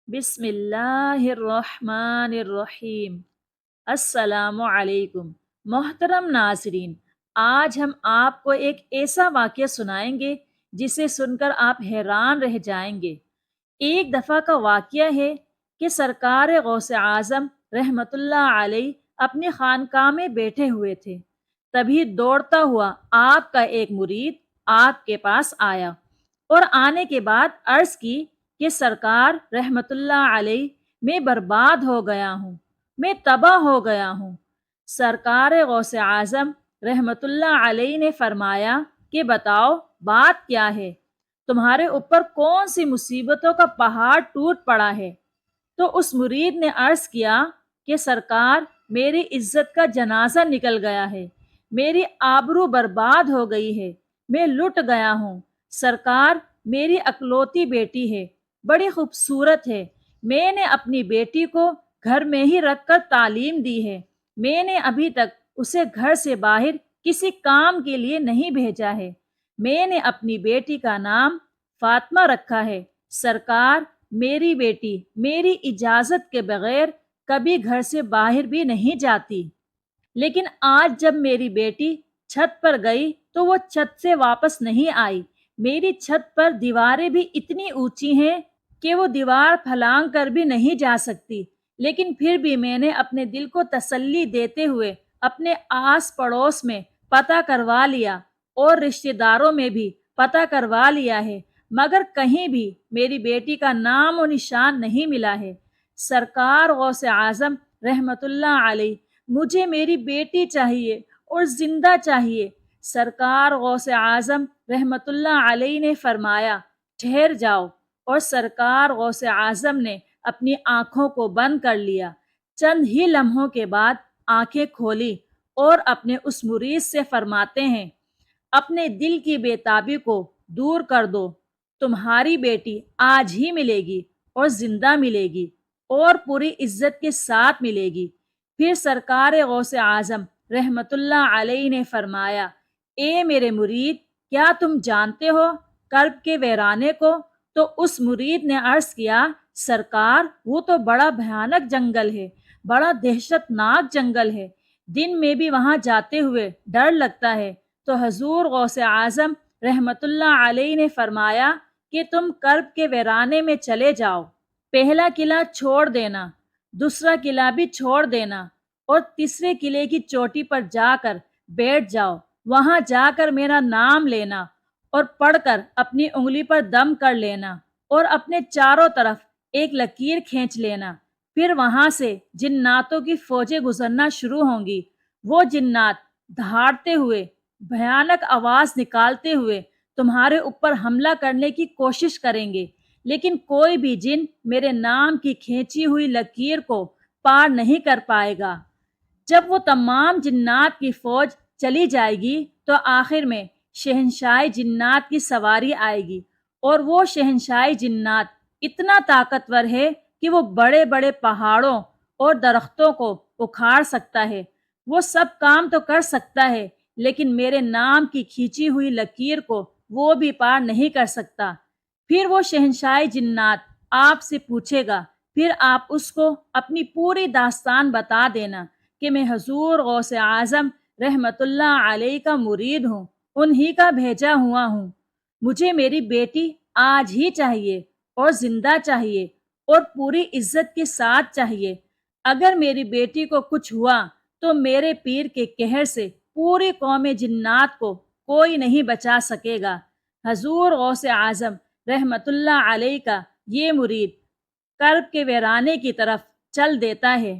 بسم اللہ الرحمن الرحیم۔ السلام علیکم محترم ناظرین، آج ہم آپ کو ایک ایسا واقعہ سنائیں گے جسے سن کر آپ حیران رہ جائیں گے۔ ایک دفعہ کا واقعہ ہے کہ سرکار غوث اعظم رحمت اللہ علیہ اپنی خانقاہ میں بیٹھے ہوئے تھے۔ تبھی دوڑتا ہوا آپ کا ایک مرید آپ کے پاس آیا اور آنے کے بعد عرض کی کہ سرکار رحمت اللہ علیہ، میں برباد ہو گیا ہوں، میں تباہ ہو گیا ہوں۔ سرکار غوث اعظم رحمت اللہ علیہ نے فرمایا کہ بتاؤ بات کیا ہے، تمہارے اوپر کون سی مصیبتوں کا پہاڑ ٹوٹ پڑا ہے؟ تو اس مرید نے عرض کیا کہ سرکار، میری عزت کا جنازہ نکل گیا ہے، میری آبرو برباد ہو گئی ہے، میں لٹ گیا ہوں۔ سرکار، میری اکلوتی بیٹی ہے، بڑی خوبصورت ہے، میں نے اپنی بیٹی کو گھر میں ہی رکھ کر تعلیم دی ہے، میں نے ابھی تک اسے گھر سے باہر کسی کام کے لیے نہیں بھیجا ہے، میں نے اپنی بیٹی کا نام فاطمہ رکھا ہے۔ سرکار، میری بیٹی میری اجازت کے بغیر کبھی گھر سے باہر بھی نہیں جاتی، لیکن آج جب میری بیٹی چھت پر گئی تو وہ چھت سے واپس نہیں آئی۔ میری چھت پر دیواریں بھی اتنی اونچی ہیں کہ وہ دیوار پھلانگ کر بھی نہیں جا سکتی، لیکن پھر بھی میں نے اپنے دل کو تسلی دیتے ہوئے اپنے آس پڑوس میں پتہ کروا لیا اور رشتہ داروں میں بھی پتہ کروا لیا ہے، مگر کہیں بھی میری بیٹی کا نام و نشان نہیں ملا ہے۔ سرکار غوث اعظم رحمت اللہ علیہ، مجھے میری بیٹی چاہیے اور زندہ چاہیے۔ سرکار غوث اعظم رحمت اللہ علیہ نے فرمایا، ٹھہر جاؤ، اور سرکار غوث اعظم نے اپنی آنکھوں کو بند کر لیا۔ چند ہی لمحوں کے بعد آنکھیں کھولی اور اپنے اس مرید سے فرماتے ہیں، اپنے دل کی بے تابی کو دور کر دو، تمہاری بیٹی آج ہی ملے گی اور زندہ ملے گی اور پوری عزت کے ساتھ ملے گی۔ پھر سرکار غوث اعظم رحمت اللہ علیہ نے فرمایا، اے میرے مرید، کیا تم جانتے ہو کرب کے ویرانے کو؟ تو اس مرید نے عرض کیا، سرکار، وہ تو بڑا بھیانک جنگل ہے، بڑا دہشت ناک جنگل ہے، دن میں بھی وہاں جاتے ہوئے ڈر لگتا ہے۔ تو حضور غوث اعظم رحمت اللہ علیہ نے فرمایا کہ تم کرب کے ویرانے میں چلے جاؤ، پہلا قلعہ چھوڑ دینا، دوسرا قلعہ بھی چھوڑ دینا، اور تیسرے قلعے کی چوٹی پر جا کر بیٹھ جاؤ، وہاں جا کر میرا نام لینا اور پڑھ کر اپنی انگلی پر دم کر لینا اور اپنے چاروں طرف ایک لکیر کھینچ لینا۔ پھر وہاں سے جناتوں کی فوجیں گزرنا شروع ہوں گی۔ وہ جنات دھاڑتے ہوئے، بھیانک آواز نکالتے ہوئے تمہارے اوپر حملہ کرنے کی کوشش کریں گے، لیکن کوئی بھی جن میرے نام کی کھینچی ہوئی لکیر کو پار نہیں کر پائے گا۔ جب وہ تمام جنات کی فوج چلی جائے گی تو آخر میں شہنشاہ جنات کی سواری آئے گی، اور وہ شہنشاہ جنات اتنا طاقتور ہے کہ وہ بڑے بڑے پہاڑوں اور درختوں کو اکھاڑ سکتا ہے، وہ سب کام تو کر سکتا ہے، لیکن میرے نام کی کھینچی ہوئی لکیر کو وہ بھی پار نہیں کر سکتا۔ پھر وہ شہنشاہ جنات آپ سے پوچھے گا، پھر آپ اس کو اپنی پوری داستان بتا دینا کہ میں حضور غوث اعظم رحمت اللہ علیہ کا مرید ہوں، انہی کا بھیجا ہوا ہوں، مجھے میری بیٹی آج ہی چاہیے اور زندہ چاہیے اور پوری عزت کے ساتھ چاہیے۔ اگر میری بیٹی کو کچھ ہوا تو میرے پیر کے قہر سے پوری قوم جنات کو کوئی نہیں بچا سکے گا۔ حضور غوث اعظم رحمت اللہ علیہ کا یہ مرید کرب کے ویرانے کی طرف چل دیتا ہے،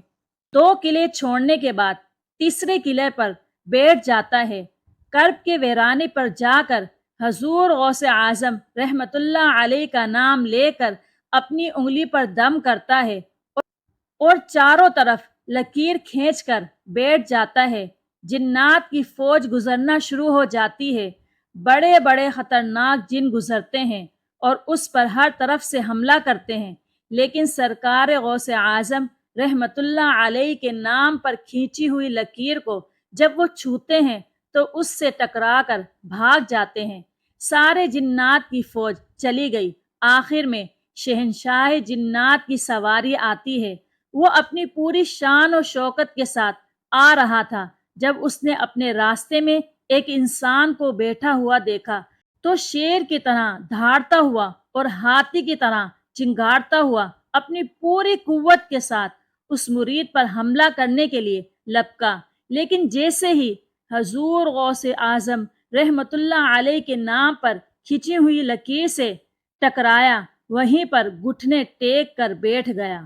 2 قلعے چھوڑنے کے بعد تیسرے قلعے پر بیٹھ جاتا ہے۔ کرب کے ویرانے پر جا کر حضور غوث اعظم رحمت اللہ علیہ کا نام لے کر اپنی انگلی پر دم کرتا ہے اور چاروں طرف لکیر کھینچ کر بیٹھ جاتا ہے۔ جنات کی فوج گزرنا شروع ہو جاتی ہے، بڑے بڑے خطرناک جن گزرتے ہیں اور اس پر ہر طرف سے حملہ کرتے ہیں، لیکن سرکار غوث اعظم رحمت اللہ علیہ کے نام پر کھینچی ہوئی لکیر کو جب وہ چھوتے ہیں تو اس سے ٹکرا کر بھاگ جاتے ہیں۔ سارے جنات کی فوج چلی گئی، آخر میں شہنشاہ جنات کی سواری آتی ہے۔ وہ اپنی پوری شان و شوکت کے ساتھ آ رہا تھا۔ جب اس نے اپنے راستے میں ایک انسان کو بیٹھا ہوا دیکھا تو شیر کی طرح دھاڑتا ہوا اور ہاتھی کی طرح چنگاڑتا ہوا اپنی پوری قوت کے ساتھ اس مرید پر حملہ کرنے کے لیے لپکا، لیکن جیسے ہی حضور غوث اعظم رحمت اللہ علیہ کے نام پر کھینچی ہوئی لکیر سے ٹکرایا، وہیں پر گھٹنے ٹیک کر بیٹھ گیا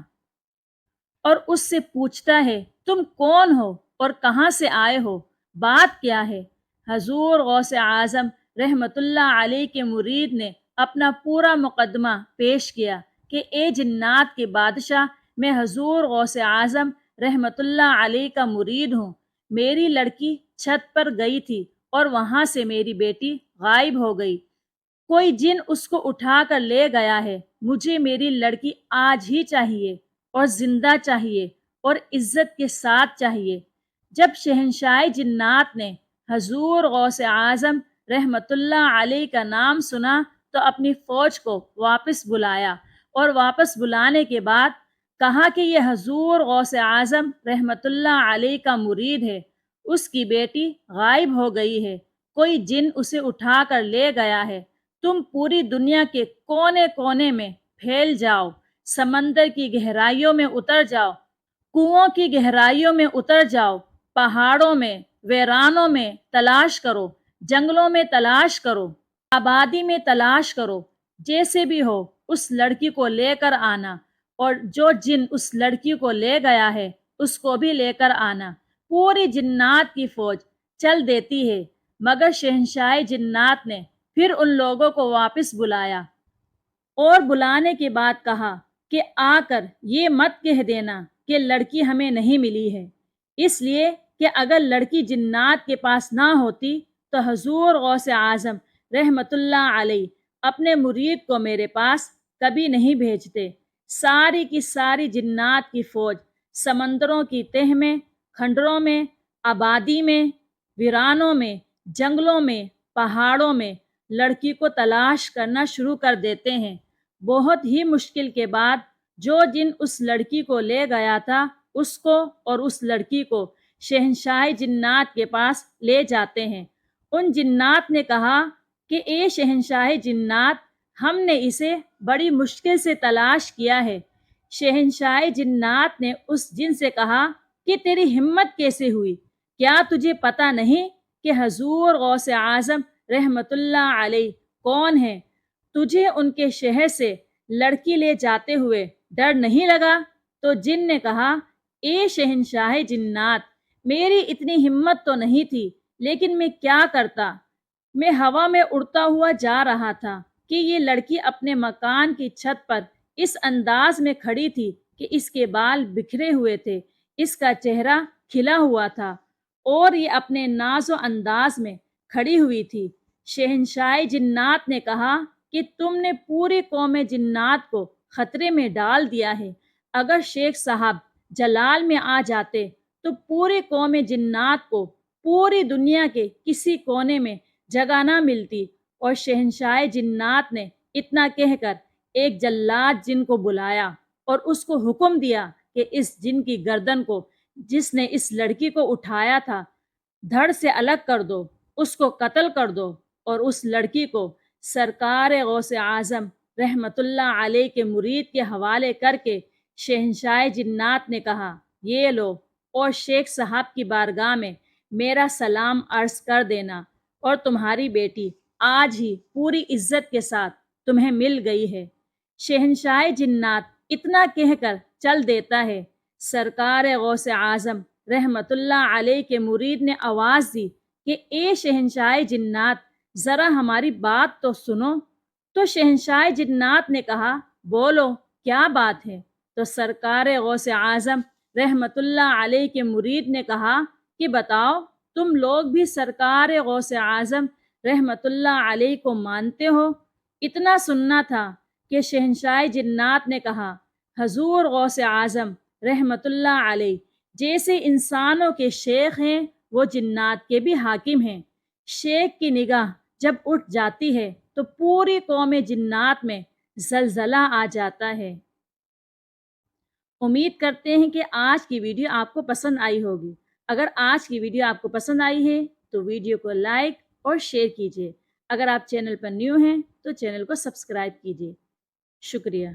اور اس سے پوچھتا ہے، تم کون ہو اور کہاں سے آئے ہو؟ بات کیا ہے؟ حضور غوث اعظم رحمت اللہ علیہ کے مرید نے اپنا پورا مقدمہ پیش کیا کہ اے جنات کے بادشاہ، میں حضور غوث اعظم رحمت اللہ علیہ کا مرید ہوں۔ میری لڑکی چھت پر گئی تھی اور وہاں سے میری بیٹی غائب ہو گئی۔ کوئی جن اس کو اٹھا کر لے گیا ہے۔ مجھے میری لڑکی آج ہی چاہیے اور زندہ چاہیے اور عزت کے ساتھ چاہیے۔ جب شہنشاہ جنات نے حضور غوث اعظم رحمت اللہ علیہ کا نام سنا تو اپنی فوج کو واپس بلایا، اور واپس بلانے کے بعد کہا کہ یہ حضور غوث اعظم رحمت اللہ علیہ کا مرید ہے، اس کی بیٹی غائب ہو گئی ہے، کوئی جن اسے اٹھا کر لے گیا ہے۔ تم پوری دنیا کے کونے کونے میں پھیل جاؤ، سمندر کی گہرائیوں میں اتر جاؤ، کنووں کی گہرائیوں میں اتر جاؤ، پہاڑوں میں، ویرانوں میں تلاش کرو، جنگلوں میں تلاش کرو، آبادی میں تلاش کرو، جیسے بھی ہو اس لڑکی کو لے کر آنا، اور جو جن اس لڑکی کو لے گیا ہے اس کو بھی لے کر آنا۔ پوری جنات کی فوج چل دیتی ہے، مگر شہنشاہ جنات نے پھر ان لوگوں کو واپس بلایا اور بلانے کے بعد کہا کہ آ کر یہ مت کہہ دینا کہ لڑکی ہمیں نہیں ملی ہے، اس لیے کہ اگر لڑکی جنات کے پاس نہ ہوتی تو حضور غوث اعظم رحمت اللہ علیہ اپنے مرید کو میرے پاس کبھی نہیں بھیجتے۔ ساری کی ساری جنات کی فوج سمندروں کی تہ میں، کھنڈروں میں، آبادی میں، ویرانوں میں، جنگلوں میں، پہاڑوں میں لڑکی کو تلاش کرنا شروع کر دیتے ہیں۔ بہت ہی مشکل کے بعد جو جن اس لڑکی کو لے گیا تھا اس کو اور اس لڑکی کو شہنشاہ جنات کے پاس لے جاتے ہیں۔ ان جنات نے کہا کہ اے شہنشاہ جنات، ہم نے اسے بڑی مشکل سے تلاش کیا ہے۔ شہنشاہ جنات نے اس جن سے کہا کہ تیری ہمت کیسے ہوئی؟ کیا تجھے پتہ نہیں کہ حضور غوث اعظم رحمت اللہ علیہ کون ہے؟ تجھے ان کے شہر سے لڑکی لے جاتے ہوئے ڈر نہیں لگا؟ تو جن نے کہا، اے شہنشاہ جنات، میری اتنی ہمت تو نہیں تھی، لیکن میں کیا کرتا؟ میں ہوا میں اڑتا ہوا جا رہا تھا کہ یہ لڑکی اپنے مکان کی چھت پر اس انداز میں کھڑی تھی کہ اس کے بال بکھرے ہوئے تھے، اس کا چہرہ کھلا ہوا تھا اور یہ اپنے ناز و انداز میں کھڑی ہوئی تھی۔ شہنشاہ جنات نے کہا کہ تم نے پوری قوم جنات کو خطرے میں ڈال دیا ہے۔ اگر شیخ صاحب جلال میں آ جاتے تو پوری قوم جنات کو پوری دنیا کے کسی کونے میں جگہ نہ ملتی۔ اور شہنشاہ جنات نے اتنا کہہ کر ایک جلاد جن کو بلایا اور اس کو حکم دیا کہ اس جن کی گردن کو، جس نے اس لڑکی کو اٹھایا تھا، دھڑ سے الگ کر دو، اس کو قتل کر دو، اور اس لڑکی کو سرکار غوث اعظم رحمت اللہ علیہ کے مرید کے حوالے کر کے شہنشاہ جنات نے کہا، یہ لو اور شیخ صاحب کی بارگاہ میں میرا سلام عرض کر دینا، اور تمہاری بیٹی آج ہی پوری عزت کے ساتھ تمہیں مل گئی ہے۔ شہنشاہ جنات اتنا کہہ کر چل دیتا ہے۔ سرکار غوث اعظم رحمت اللہ علیہ کے مرید نے آواز دی کہ اے شہنشاہ جنات، ذرا ہماری بات تو سنو۔ تو شہنشاہ جنات نے کہا، بولو کیا بات ہے؟ تو سرکار غوث اعظم رحمت اللہ علیہ کے مرید نے کہا کہ بتاؤ، تم لوگ بھی سرکار غوث اعظم رحمت اللہ علیہ کو مانتے ہو؟ اتنا سننا تھا کہ شہنشاہ جنات نے کہا، حضور غوث اعظم رحمت اللہ علیہ جیسے انسانوں کے شیخ ہیں، وہ جنات کے بھی حاکم ہیں۔ شیخ کی نگاہ جب اٹھ جاتی ہے تو پوری قوم جنات میں زلزلہ آ جاتا ہے۔ امید کرتے ہیں کہ آج کی ویڈیو آپ کو پسند آئی ہوگی۔ اگر آج کی ویڈیو آپ کو پسند آئی ہے تو ویڈیو کو لائک اور شیئر کیجیے۔ اگر آپ چینل پر نیو ہیں تو چینل کو سبسکرائب کیجیے۔ شکریہ۔